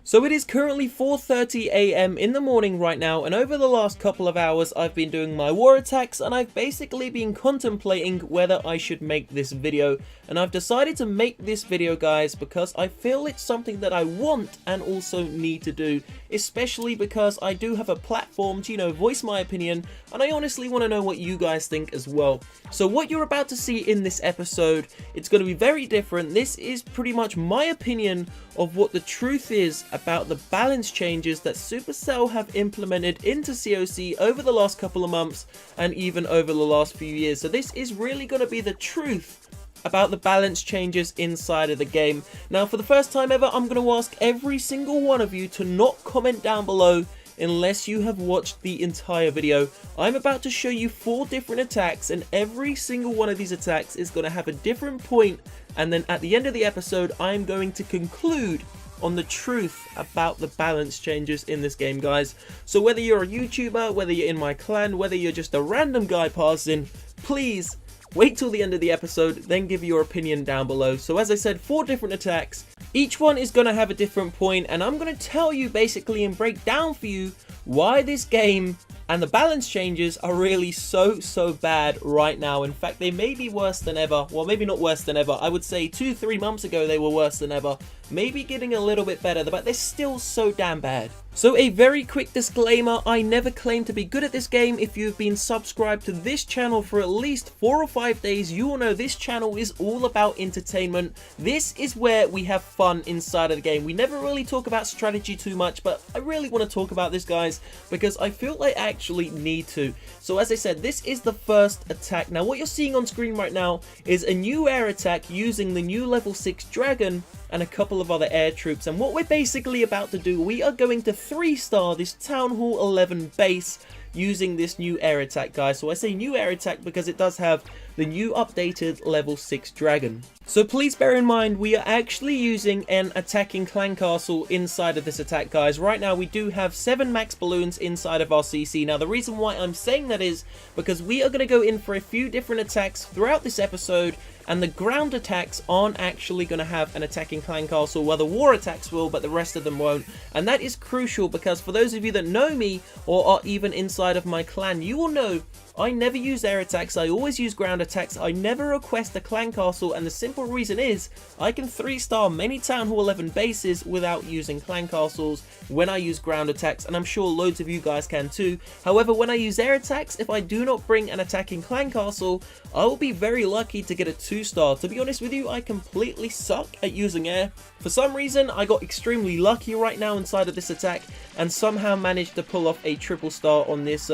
So it is currently 4:30 AM in the morning right now, and over the last couple of hours I've been doing my war attacks, and I've basically been contemplating whether I should make this video. And I've decided to make this video, guys, because I feel it's something that I want and also need to do, especially because I do have a platform to, voice my opinion, and I honestly want to know what you guys think as well. So what you're about to see in this episode, it's going to be very different. This is pretty much my opinion of what the truth is about the balance changes that Supercell have implemented into COC over the last couple of months and even over the last few years. So this is really going to be the truth about the balance changes inside of the game. Now, for the first time ever, I'm going to ask every single one of you to not comment down below unless you have watched the entire video. I'm about to show you 4 different attacks, and every single one of these attacks is going to have a different point, and then at the end of the episode I'm going to conclude on the truth about the balance changes in this game, guys. So whether you're a YouTuber, whether you're in my clan, whether you're just a random guy passing, please wait till the end of the episode, then give your opinion down below. So as I said, 4 different attacks. Each one is going to have a different point, and I'm going to tell you basically and break down for you why this game and the balance changes are really so bad right now. In fact, they may be worse than ever. Well, maybe not worse than ever. I would say 2-3 months ago they were worse than ever. Maybe getting a little bit better, but they're still so damn bad. So a very quick disclaimer, I never claim to be good at this game. If you've been subscribed to this channel for at least 4 or 5 days, you will know this channel is all about entertainment. This is where we have fun inside of the game. We never really talk about strategy too much, but I really want to talk about this, guys, because I feel I actually need to. So as I said, this is the first attack. Now what you're seeing on screen right now is a new air attack using the new level 6 dragon and a couple of other air troops. And what we're basically about to do, we are going to 3-star this Town Hall 11 base using this new air attack, guys. So I say new air attack because it does have the new updated level 6 dragon. So please bear in mind, we are actually using an attacking clan castle inside of this attack, guys. Right now we do have 7 max balloons inside of our CC. Now the reason why I'm saying that is because we are going to go in for a few different attacks throughout this episode, and the ground attacks aren't actually going to have an attacking clan castle. Well, the war attacks will, but the rest of them won't. And that is crucial because for those of you that know me or are even inside of my clan, you will know I never use air attacks. I always use ground attacks. I never request a clan castle, and the simple reason is I can 3-star many Town Hall 11 bases without using clan castles when I use ground attacks, and I'm sure loads of you guys can too. However, when I use air attacks, if I do not bring an attacking clan castle, I will be very lucky to get a 2-star. To be honest with you, I completely suck at using air. For some reason, I got extremely lucky right now inside of this attack and somehow managed to pull off a 3-star on this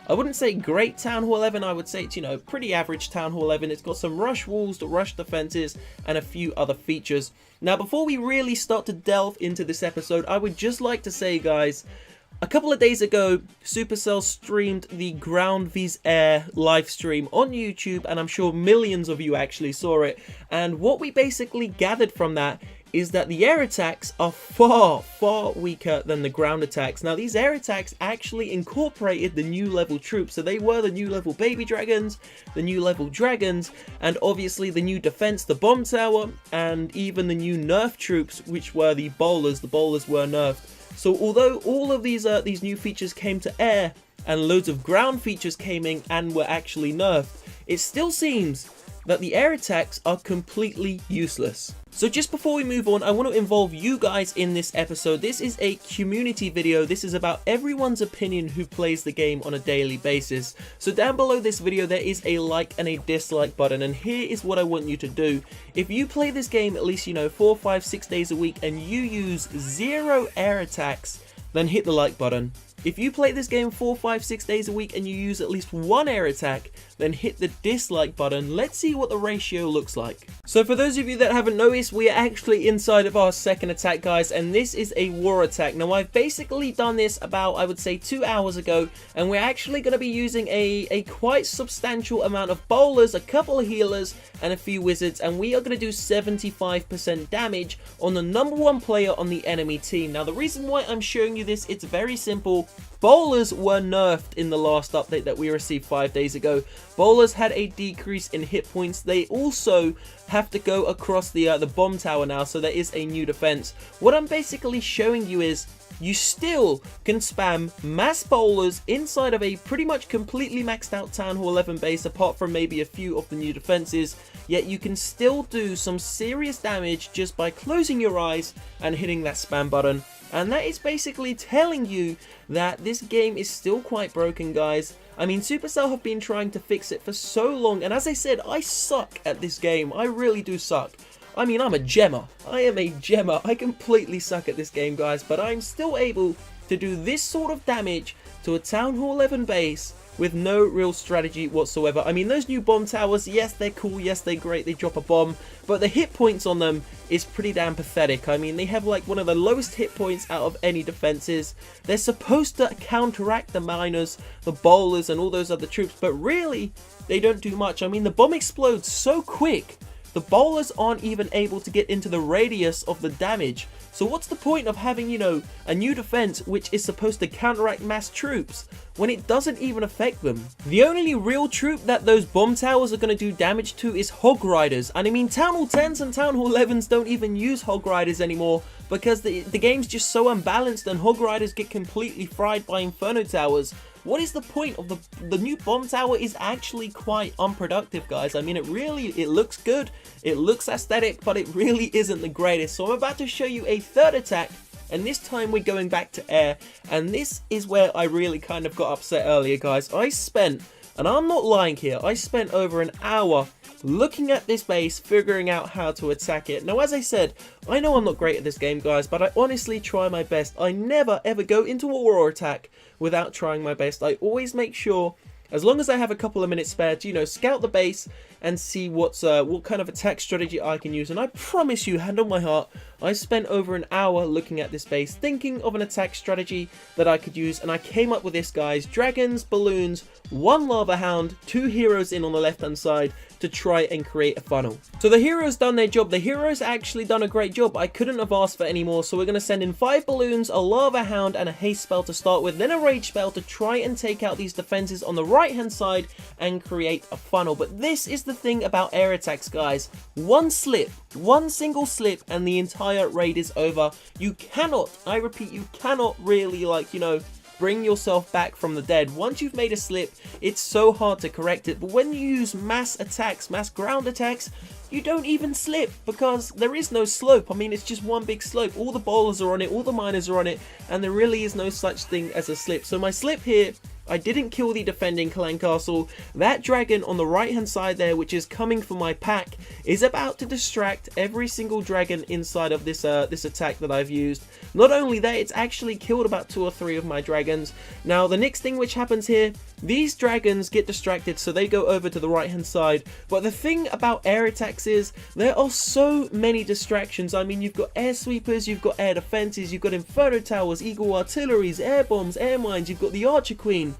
I wouldn't say great Town Hall 11, I would say it's, pretty average Town Hall 11. It's got some rush walls, rush defenses, and a few other features. Now, before we really start to delve into this episode, I would just like to say, guys, a couple of days ago, Supercell streamed the Ground vs Air live stream on YouTube, and I'm sure millions of you actually saw it. And what we basically gathered from that is that the air attacks are far weaker than the ground attacks. Now, these air attacks actually incorporated the new level troops. So they were the new level baby dragons, the new level dragons, and obviously the new defense, the bomb tower, and even the new nerf troops, which were the bowlers. The bowlers were nerfed. So although all of these new features came to air and loads of ground features came in and were actually nerfed, it still seems that the air attacks are completely useless. So just before we move on, I want to involve you guys in this episode. This is a community video. This is about everyone's opinion who plays the game on a daily basis. So down below this video, there is a like and a dislike button, and here is what I want you to do. If you play this game at least, 4, 5, 6 days a week and you use 0 air attacks, then hit the like button. If you play this game 4, 5, 6 days a week and you use at least 1 air attack, then hit the dislike button. Let's see what the ratio looks like. So for those of you that haven't noticed, we are actually inside of our second attack, guys, and this is a war attack. Now, I've basically done this about, I would say, 2 hours ago, and we're actually going to be using a quite substantial amount of bowlers, a couple of healers, and a few wizards, and we are going to do 75% damage on the #1 player on the enemy team. Now, the reason why I'm showing you this, it's very simple. Bowlers were nerfed in the last update that we received 5 days ago. Bowlers had a decrease in hit points. They also have to go across the bomb tower now, so there is a new defense. What I'm basically showing you is you still can spam mass bowlers inside of a pretty much completely maxed out Town Hall 11 base, apart from maybe a few of the new defenses, yet you can still do some serious damage just by closing your eyes and hitting that spam button. And that is basically telling you that this game is still quite broken, guys. I mean, Supercell have been trying to fix it for so long, and as I said, I suck at this game. I really do suck. I mean, I'm a gemmer. I am a gemmer. I completely suck at this game, guys, but I'm still able to do this sort of damage to a Town Hall 11 base with no real strategy whatsoever. I mean, those new bomb towers, yes, they're cool, yes, they're great, they drop a bomb, but the hit points on them is pretty damn pathetic. I mean, they have like one of the lowest hit points out of any defenses. They're supposed to counteract the miners, the bowlers, and all those other troops, but really, they don't do much. I mean, the bomb explodes so quick, the bowlers aren't even able to get into the radius of the damage. So what's the point of having, you know, a new defense which is supposed to counteract mass troops when it doesn't even affect them? The only real troop that those bomb towers are going to do damage to is Hog Riders. And I mean, Town Hall 10s and Town Hall 11s don't even use Hog Riders anymore because the game's just so unbalanced and Hog Riders get completely fried by Inferno Towers. What is the point of the new bomb tower? Is actually quite unproductive, guys. I mean, it looks good, it looks aesthetic, but it really isn't the greatest. So I'm about to show you a third attack, and this time we're going back to air, and this is where I really kind of got upset earlier, guys. I spent, and I'm not lying here, I spent over an hour looking at this base, figuring out how to attack it. Now, as I said, I know I'm not great at this game, guys, but I honestly try my best. I never ever go into a war attack without trying my best. I always make sure, as long as I have a couple of minutes spare, to, you know, scout the base and see what kind of attack strategy I can use. And I promise you, hand on my heart, I spent over an hour looking at this base, thinking of an attack strategy that I could use, and I came up with this, guys. Dragons, balloons, 1 lava hound, 2 heroes in on the left hand side to try and create a funnel. So the heroes done their job. The heroes actually done a great job. I couldn't have asked for any more. So we're going to send in 5 balloons, a lava hound, and a haste spell to start with, then a rage spell to try and take out these defenses on the right hand side and create a funnel. But this is the thing about air attacks, guys. One slip, one single slip, and the entire raid is over. You cannot, I repeat, you cannot really, like, you know, bring yourself back from the dead. Once you've made a slip, it's so hard to correct it. But when you use mass attacks, mass ground attacks, you don't even slip because there is no slope. I mean, it's just one big slope. All the bowlers are on it, all the miners are on it, and there really is no such thing as a slip. So my slip here, I didn't kill the defending clan castle. That dragon on the right hand side there, which is coming for my pack, is about to distract every single dragon inside of this attack that I've used. Not only that, it's actually killed about 2 or 3 of my dragons. Now the next thing which happens here, these dragons get distracted, so they go over to the right hand side. But the thing about air attacks is there are so many distractions. I mean, you've got air sweepers, you've got air defenses, you've got Inferno Towers, Eagle Artilleries, air bombs, air mines, you've got the Archer Queen.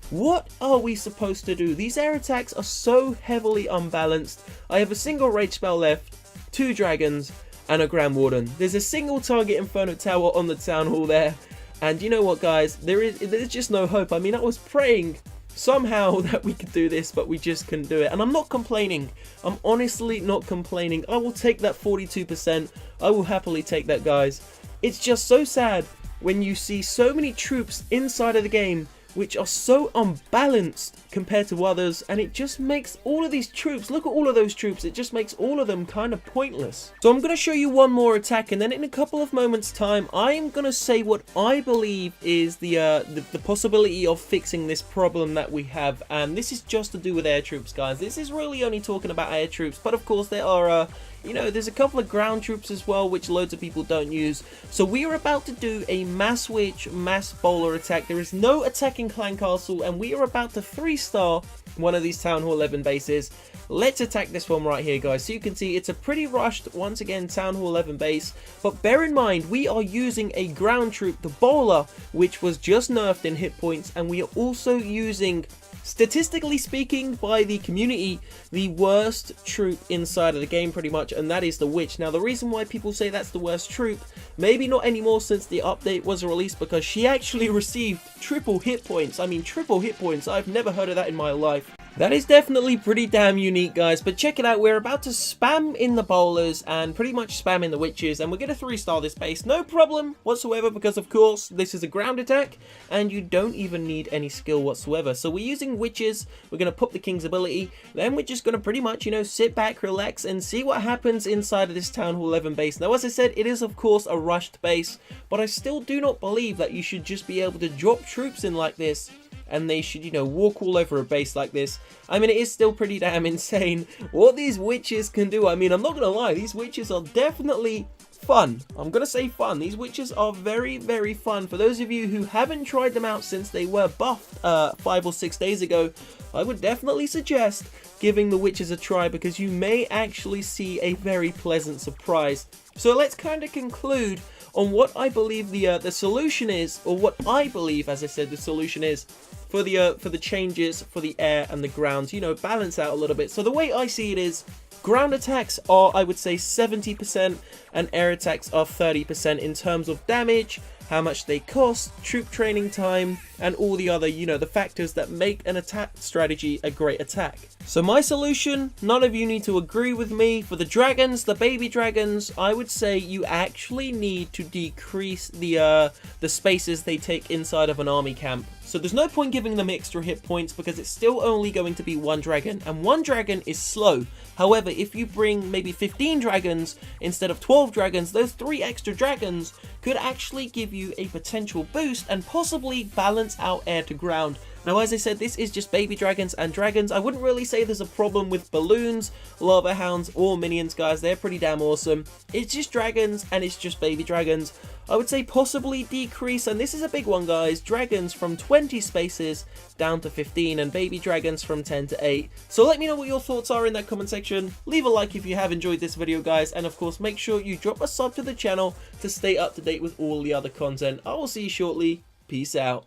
What are we supposed to do? These air attacks are so heavily unbalanced. I have a single rage spell left, 2 dragons, and a Grand Warden. There's a single target Inferno Tower on the Town Hall there. And you know what, guys? There's just no hope. I mean, I was praying somehow that we could do this, but we just couldn't do it. And I'm not complaining. I'm honestly not complaining. I will take that 42%. I will happily take that, guys. It's just so sad when you see so many troops inside of the game which are so unbalanced compared to others, and it just makes all of these troops, look at all of those troops, it just makes all of them kind of pointless. So I'm going to show you one more attack, and then in a couple of moments time I'm going to say what I believe is the possibility of fixing this problem that we have. And this is just to do with air troops, guys. This is really only talking about air troops, but of course there are you know, there's a couple of ground troops as well, which loads of people don't use. So we are about to do a mass witch, mass bowler attack. There is no attacking clan castle, and we are about to 3-star one of these Town Hall 11 bases. Let's attack this one right here, guys. So you can see it's a pretty rushed, once again, Town Hall 11 base. But bear in mind, we are using a ground troop, the bowler, which was just nerfed in hit points, and we are also using statistically speaking, by the community, the worst troop inside of the game pretty much, and that is the witch. Now the reason why people say that's the worst troop, maybe not anymore since the update was released, because she actually received triple hit points. I mean, triple hit points. I've never heard of that in my life. That is definitely pretty damn unique, guys, but check it out. We're about to spam in the bowlers and pretty much spam in the witches, and we're going to 3-star this base, no problem whatsoever, because of course this is a ground attack and you don't even need any skill whatsoever. So we're using witches, we're going to put the king's ability, then we're just going to pretty much, you know, sit back, relax, and see what happens inside of this Town Hall 11 base. Now, as I said, it is of course a rushed base, but I still do not believe that you should just be able to drop troops in like this and they should, you know, walk all over a base like this. I mean, it is still pretty damn insane what these witches can do. I mean, I'm not gonna lie, these witches are definitely fun. I'm gonna say fun. These witches are very, very fun. For those of you who haven't tried them out since they were buffed 5 or 6 days ago, I would definitely suggest giving the witches a try, because you may actually see a very pleasant surprise. So let's kind of conclude on what I believe the solution is, or what I believe, as I said, the solution is for the changes for the air and the ground, you know, balance out a little bit. So the way I see it is, ground attacks are, I would say, 70% and air attacks are 30% in terms of damage, how much they cost, troop training time, and all the other, you know, the factors that make an attack strategy a great attack. So my solution, none of you need to agree with me. For the dragons, the baby dragons, I would say you actually need to decrease the spaces they take inside of an army camp. So there's no point giving them extra hit points, because it's still only going to be one dragon, and one dragon is slow. However, if you bring maybe 15 dragons instead of 12 dragons, those 3 extra dragons could actually give you a potential boost and possibly balance out air to ground. Now, as I said, this is just baby dragons and dragons. I wouldn't really say there's a problem with balloons, lava hounds, or minions, guys. They're pretty damn awesome. It's just dragons, and it's just baby dragons. I would say possibly decrease, and this is a big one, guys, dragons from 20 spaces down to 15, and baby dragons from 10 to 8. So let me know what your thoughts are in that comment section. Leave a like if you have enjoyed this video, guys, and of course make sure you drop a sub to the channel to stay up to date with all the other content. I will see you shortly. Peace out.